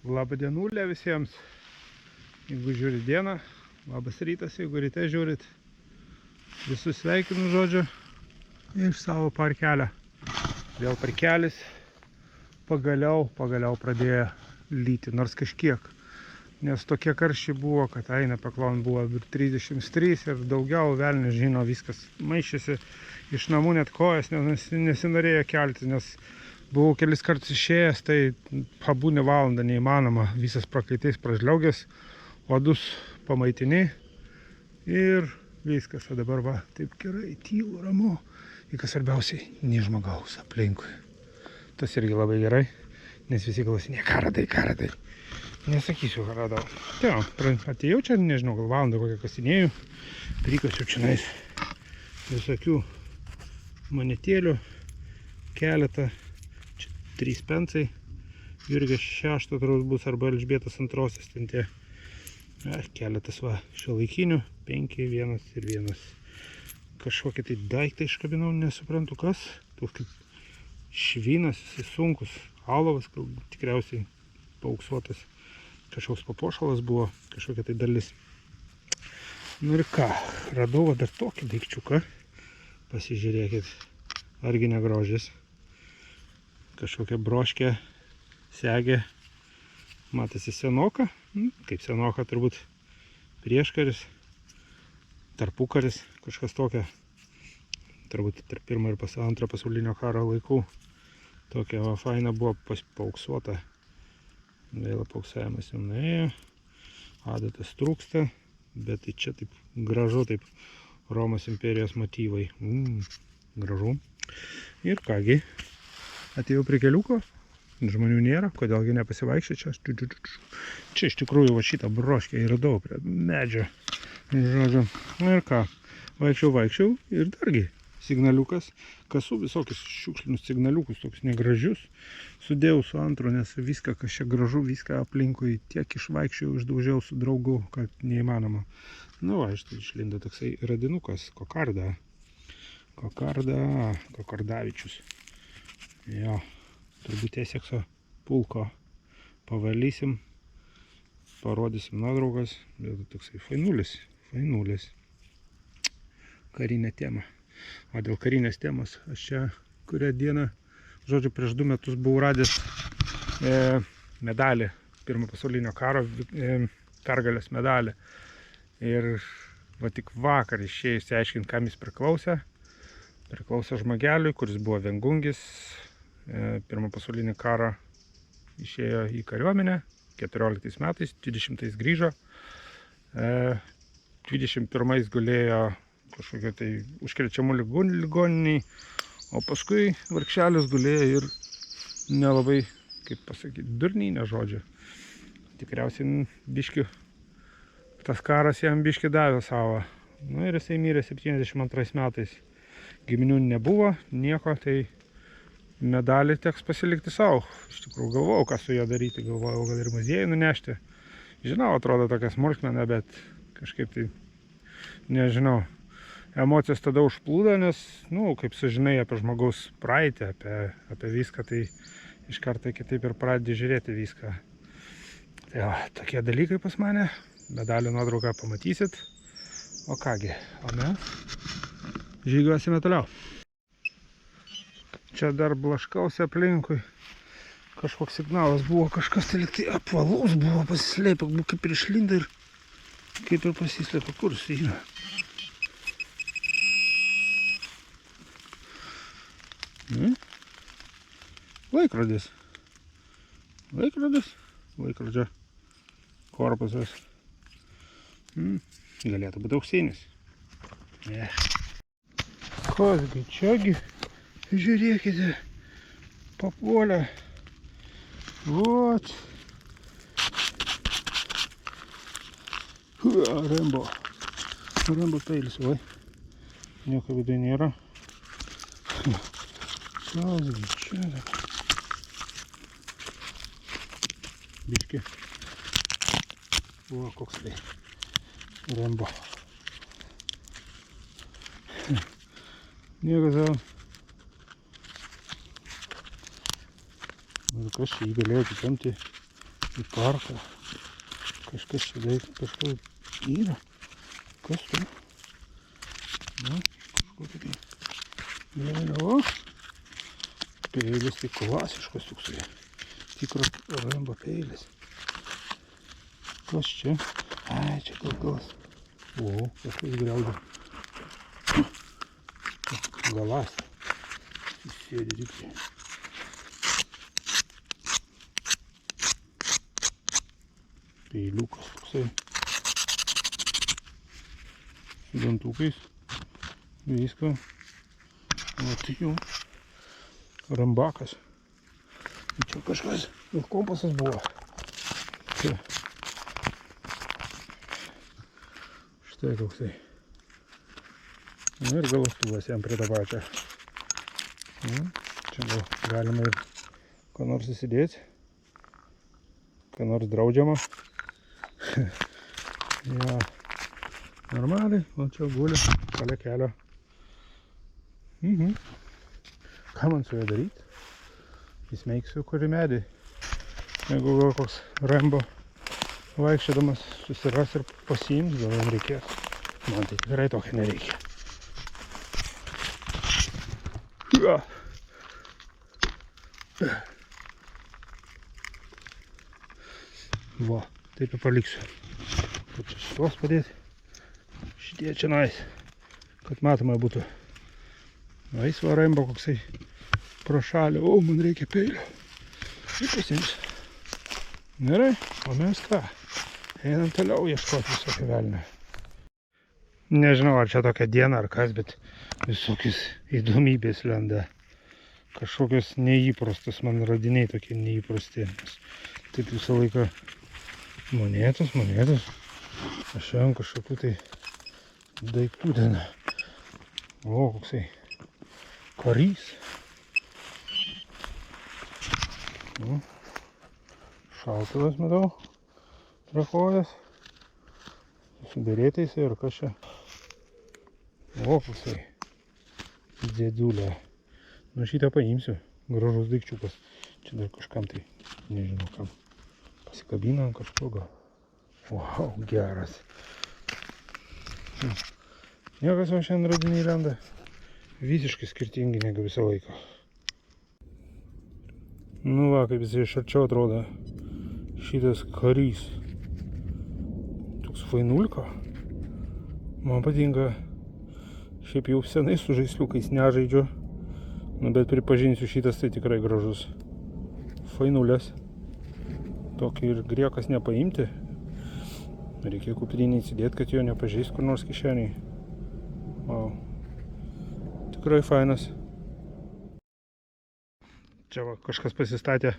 Labą dienulę visiems. Jeigu žiūrit dieną, labas rytas, jeigu ryte žiūrit. Visus sveikinu žodžiu iš savo parkelio. Vėl parkelis pagaliau pradėjo lyti, nors kažkiek. Nes tokie karščiai buvo, kad eina peklon buvo 33 ir daugiau, velnias žino, viskas maišėsi. Iš namų net kojas nesinorėjo kelti, nes buvau kelis kartus išėjęs, tai pabūnė valandą neįmanoma, visas prakaitais pražliaugęs, odus pamaitini ir viskas. O dabar va, taip gerai, tylu, ramu. Ir kas svarbiausiai, nei žmogaus aplinkui. Tas irgi labai gerai, nes visi klausinė, ką radai. Nesakysiu, ką radau. Tai atėjau čia, nežinau, gal valandą kokią kasinėjau, prikasiu čionais visokių monetėlių, keletą. 3 pensai, Jurgio 6 turbūt bus arba Elžbietos 2, ten tie keletas va šiuolaikinių, 5, 1 ir 1. Kažkokį tai daiktą iškabinau, nesuprantu kas, toks kaip švinas, jisai sunkus, alovas, tikriausiai paauksuotas, kažkoks papuošalas buvo, kažkokia tai dalis. Nu ir ką, radau dar tokį daikčiuką, pasižiūrėkit, argi negrožis. Kažkokia broškė, segė, matosi senoka, kaip senoka turbūt prieškaris, tarpukaris, kažkas tokia, turbūt tarp 1 ir 2 pasaulinio karo laikų. Tokia va faina buvo paauksuota, vėl pauksavimas jau nuėjo, adatas trūksta, bet tai čia taip gražu, taip Romos imperijos motyvai, gražu. Ir kągi. Atėjau prie keliuko, žmonių nėra, kodėlgi nepasivaikščiai čia. Čia iš tikrųjų va šitą broškę įradau prie medžio. Žodžiu, ir ką, vaikščiau ir dargi signaliukas. Kasu visokius šiukšlinus signaliukus, tokius negražius. Sudėjau su antru, nes viską, kas čia gražu, viską aplinkui tiek išvaikščiau, išdaužiau su draugu, kad neįmanoma. Nu va, štai išlindo toksai radinukas, Kokardavičius. Jo, turbūt Esekso pulko pavalysim, parodysim nuotraukas, bet toksai fainulis. Karinė tema. O dėl karinės temos, aš čia kurią dieną, žodžiu, prieš 2 metus buvau radęs medalį, 1 pasaulinio karo pergalės medalį. Ir va tik vakar išėjus aiškinti, kam jis priklausė. Priklausė žmogeliui, kuris buvo viengungis. 1 pasaulinį karą išėjo į kariuomenę, 14 metais, 20 grįžo, 21 gulėjo kažkokio tai užkrečiamų ligoniniai, o paskui vargšelis gulėjo ir nelabai, kaip pasakyti, durniai, žodžiu. Tikriausiai biški, tas karas jam biški davė savo. Nu ir jisai mirė 72 metais. Giminių nebuvo, nieko, tai medalį teks pasilikti savo. Iš tikrųjų galvojau, ką su juo daryti, galvojau, gal ir muziejų nunešti. Žinau, atrodo tokia smulkmena, bet kažkaip tai, nežinau, emocijos tada užplūdo, nes, kaip sužinai apie žmogaus praeitį, apie viską, tai iš karto kitaip ir pradedi žiūrėti viską. Tai va, tokie dalykai pas mane, medalio nuotrauką pamatysit. O kągi, o mes žygiuosime toliau. Čia dar blaškausi aplinkui. Kažkoks signalas buvo, kažkas tai liktai apvalus buvo, pasislėpę, kaip ir išlinda ir kaip ir pasislėpė. Kur jis yra? Laikrodis. Laikrodžio korpusas. Galėtų būti auksinis. Kasgi čiagi? Žiūrėkite, papuolė. Vot. Rembo peilis, vai. Nieko vidai nėra. Kasgi čia. Biški. O, koks tai. Rembo. Nieko savo. Ir kas čia jį galėjo atitempti į parką. Kažkas čia daug, kažkas yra. Kas tu? Na, kažkokį tai. Vėliau. Peilis tai klasiškas toksai. Tikras Rembo peilis. Kas čia? Ai, čia galgalas. O, kažkas griaudė. Galas. Sėdi rykti. Peiliukas toksai. Su dantukais. Viską. O tai jau. Rambakas. Čia kažkas. Ir kompasas buvo. Čia. Štai toksai. Na ir galastuvas jam prie tą pačią. Čia gal galima ir ką nors įsidėti. Ką nors draudžiama. Ja. Normaliai, o čia guli šalia kelio. Ką man su juo daryti? Įsmeigsiu kurį medį. Jeigu gal koks Rembo vaikščiodamas susiras ir pasiims, gal jam reikės. Man tai tikrai tokio nereikia. Va, taip ir paliksiu. Kaip čia šitos padėti. Šitie čia nais, kad matoma būtų. Laisva Rembo koksai pro šalį. O, man reikia peilio. Ir pasiims. Gerai, o mes ką? Einam toliau ieškoti visokio velnio. Nežinau, ar čia tokia diena ar kas, bet visokius įdomybės lenda. Kažkokios neįprastos man radiniai tokie neįprasti. Taip visą laiką monetos. Aš šiandien kažkokių tai daiktų ten. O, koksai karys. Šautuvas, matau, trakojas. Su berėtais ir kas čia. O, koksai dėdulė. Nu, šitą paimsiu. Gražus daikčiukas. Čia dar kažkam tai, nežinau kam. Pasikabina ant kažko gal. Wow, geras. Niekas man šiandien radiniai lenda. Visiškai skirtingi negu visą laiką. Nu va, kaip jisai iš arčiau atrodo. Šitas karys. Toks fainulka. Man patinka. Šiaip jau senai su žaisliukais nežaidžiu. Nu, bet pripažinsiu, šitas tai tikrai gražus. Fainulės. Tokį ir griekas nepaimti. Reikia kuprinį įsidėti, kad jo nepažeis kur nors kišeniai. Wow. Tikrai fainas. Čia va, kažkas pasistatė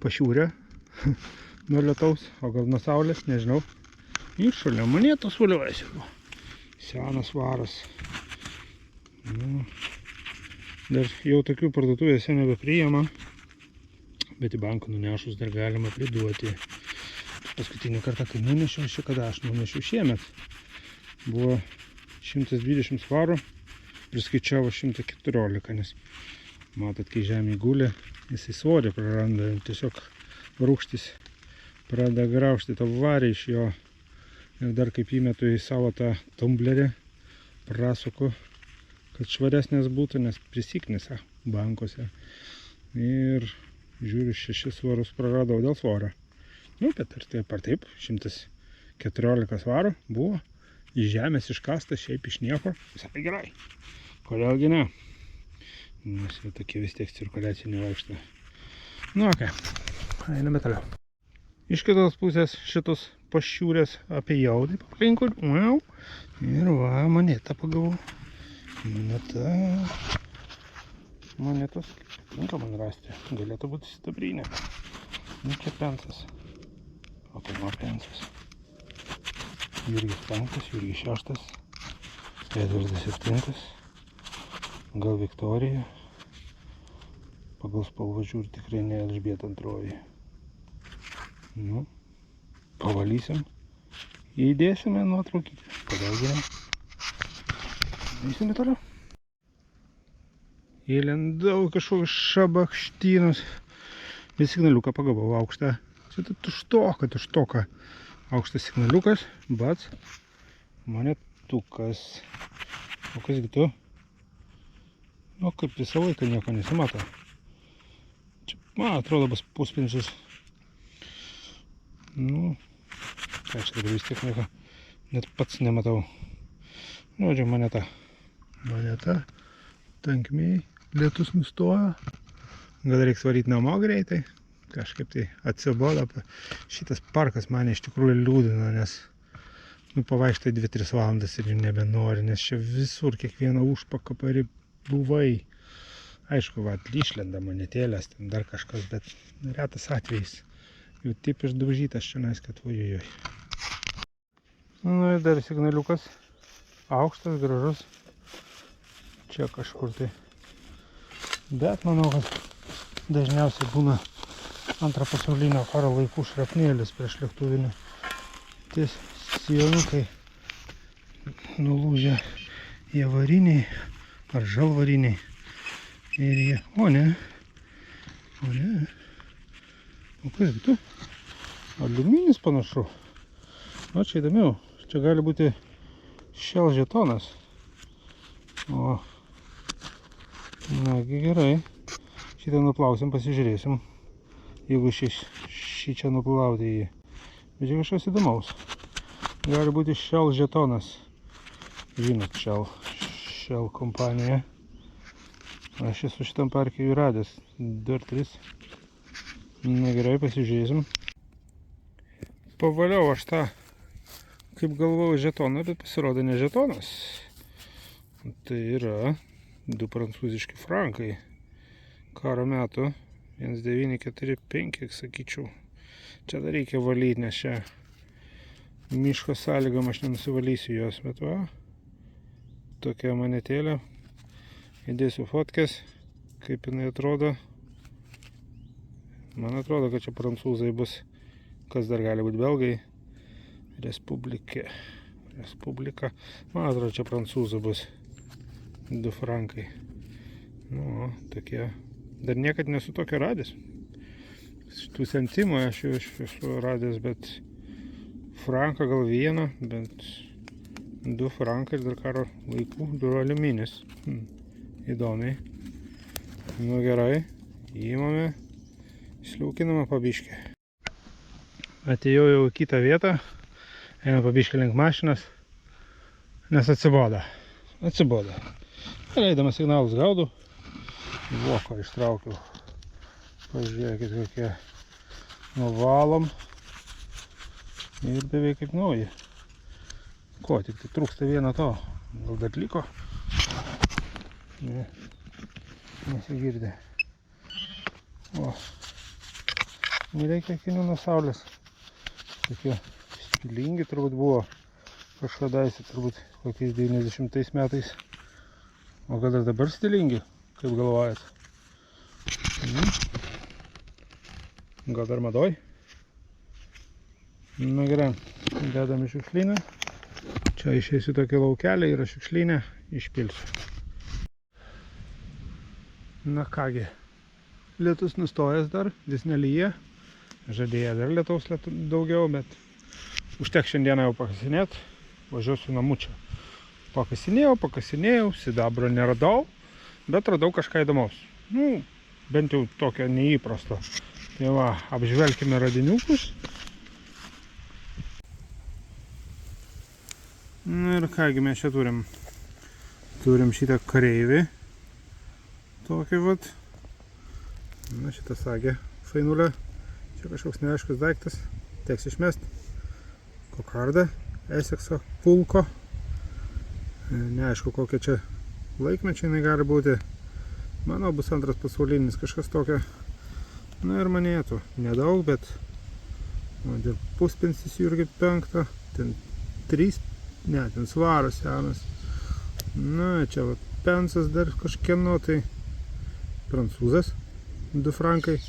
pašiūrę nuo lietaus, o gal nuo saulės, nežinau. Ir šalia monetos valiuojasi. Senas varas. Dar jau tokių parduotuvėse nebepriima, bet į banką nunešus dar galima priduoti. Paskutinį kartą, kai nunešiau, kada aš nunešiau šiemet, buvo 120 svarų, priskaičiavo 114, nes matot, kai žemė gulė, jisai svorį praranda, tiesiog rūgštis pradeda graužti tą varį iš jo. Ir dar kaip įmetu į savo tą tumblerį, prasuku, kad švaresnės būtų, nes prisiknisa bankuose. Ir žiūriu, 6 svarus praradau dėl svorio. Nu, bet ir taip ar taip, 114 svarų buvo iš žemės iškastas, šiaip iš nieko. Visai gerai. Kodėlgi ne? Nes jau tokie vis tiek cirkuliaciniai vaikšto. Nu, okei. Einame toliau. Iš kitos pusės šitos pašiūrės apie jaudį aplinkui. Wow. Ir va, monetą pagavau. Monetos tinka man rasti. Galėtų būti sidabrinė. Nu, čia pensas. O tai nuo pensas. Jurgis 5, Jurgis 6, Edvardas 7. Gal Viktorija. Pagal spalvą žiūri tikrai ne Elžbieta 2. Nu, pavalysim. Įdėsime nuotraukį. Kodėlgi ne? Eisime toliau. Įlendau kažkokius šabakštynus. Bet signaliuką pagavau aukštą. Čia tai tuštoka. Aukštas signaliukas, bats, monetukas. O kasgi tu? Nu, kaip visą laiką nieko nesimato. Čia, man atrodo, bus puspinsis. Nu, ką čia dabar vis tiek nieko, net pats nematau. Žodžiu, moneta. Moneta, tankmiai, lietus nustojo. Gal reiks varyti namo greitai. Kažkaip tai atsibodo. Šitas parkas mane iš tikrųjų liūdina, nes pavaikštai 2-3 valandas ir nebenori, nes čia visur kiekvieną užpakapą buvai. Aišku, va, išlenda monetėlės, ten dar kažkas, bet retas atvejais. Jau taip išdaužytas čia, kad ojojoj. Nu ir dar signaliukas. Aukštas, gražus. Čia kažkur tai. Bet manau, kad dažniausiai būna Antro pasaulinio karo laikų šrapnėlis prieš lėktuvinį. Ties sijonukai nulūžę jie variniai ar žalvariniai. Ir jie, o ne. O kas tu? Aliuminis panašu. O čia įdomiau. Čia gali būti Shell žetonas. O. Nagi gerai. Šitą nuplausim, pasižiūrėsim. Jeigu šį čia nuplauti jį. Bet čia kažkas įdomaus. Gali būti Shell žetonas. Žinot, Shell kompanija. Aš esu šitam parke jų radęs. 2-3. Na gerai, pasižiūrėsim. Pavaliau aš tą, kaip galvojau, žetoną, bet pasirodo ne žetonas. Tai yra 2 prancūziški frankai. Karo metu. 1945, sakyčiau. Čia dar reikia valyti, nes čia miško sąlygom aš nenusivalysiu jos, bet va, tokia monetėlė. Įdėsiu fotkės, kaip jinai atrodo. Man atrodo, kad čia prancūzai bus, kas dar gali būti belgai. Respublika. Man atrodo, čia prancūzų bus 2 frankai. Nu, tokie. Dar niekad nesu tokio radęs. Šitų centimų aš jau esu radęs, bet franką gal 1, bet 2 frankai dar karo laikų, 2 aliuminis. Įdomiai. Nu gerai, įmame, sliaukiname pabiškę. Atėjau jau į kitą vietą, einu pabiškę link mašinas, nes atsibodo. Leidamas signalus gaudau. Voką ištraukiau. Pažiūrėkit, kokie nuvalom. Ir beveik kaip nauji. Ko, tik tai trūksta vieno to. Gal dar liko? Ne. Nesigirdė. O. Nereikia akinių nuo saulės. Tokie stilingi turbūt buvo. Kažkadaise turbūt kokiais 90 metais. O gal ir dabar stilingi? Kaip galvojat? Gal dar madoj? Na gerai, dedam į šiukšlyną. Čia išeisiu tokį laukelį, yra šiukšlynė, išpilsiu. Na kągi, lietus nustojęs dar, vis nelyja. Žadėję dar lietaus daugiau, bet užteks šiandieną jau pakasinėt. Važiuosiu namučią. Pakasinėjau, sidabro neradau. Bet radau kažką įdomaus. Nu, bent jau tokio neįprasto. Tai va, apžvelkime radiniukus. Na ir kągi mes čia turim. Turim šitą kareivį. Tokį vat. Na, šitą sagę fainulę. Čia kažkoks neaiškus daiktas. Teks išmest. Kokardą. Esekso pulko. Neaišku, kokia čia laikmečiai jinai gali būti. Manau, bus antras pasaulinis kažkas tokio. Na ir manėtų. Nedaug, bet ir puspensis Jurgi 5. Ten 3, ne, ten svaro senas. Na, čia va, pensas dar kažkieno, tai prancūzas, 2 frankai.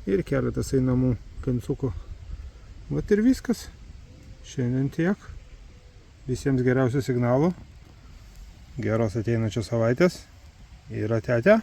Ir keletas einamų pensukų. Vat ir viskas. Šiandien tiek. Visiems geriausių signalų. Geros ateinančios savaitės ir ate.